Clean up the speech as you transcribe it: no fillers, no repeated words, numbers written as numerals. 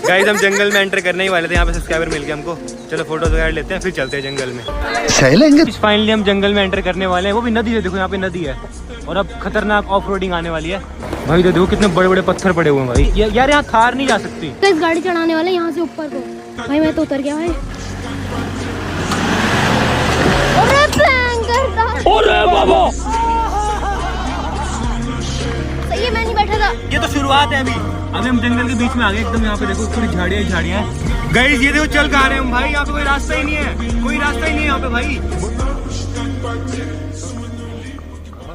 Guys हम जंगल में enter करने ही वाले थे, यहाँ पे सब्सक्राइबर मिल गए हमको। चलो फोटोज वगैरह लेते हैं फिर चलते हैं जंगल में। चलेंगे। फाइनली हम जंगल में एंटर करने वाले हैं। वो भी नदी है, देखो यहाँ पे नदी है और अब खतरनाक ऑफ रोडिंग आने वाली है। भाई तो देखो कितने बड़े बड़े पत्थर पड़े हुए हैं भाई। यार यहाँ थार नहीं जा सकती। तो इस गाड़ी चढ़ाने वाले यहाँ से ऊपर को। भाई मैं तो उतर गया भाई। अरे प्रैंक करता। अरे बाबा। सही है, मैं नहीं बैठा था। ये तो शुरुआत है। अभी हम जंगल के बीच में आ गए एकदम। यहाँ पे देखो पूरी झाड़ियाँ झाड़ियाँ हैं। गाइस ये देखो चल कहाँ रहे हैं हम भाई। यहाँ पे कोई रास्ता ही नहीं है, कोई रास्ता ही नहीं है यहाँ पे भाई।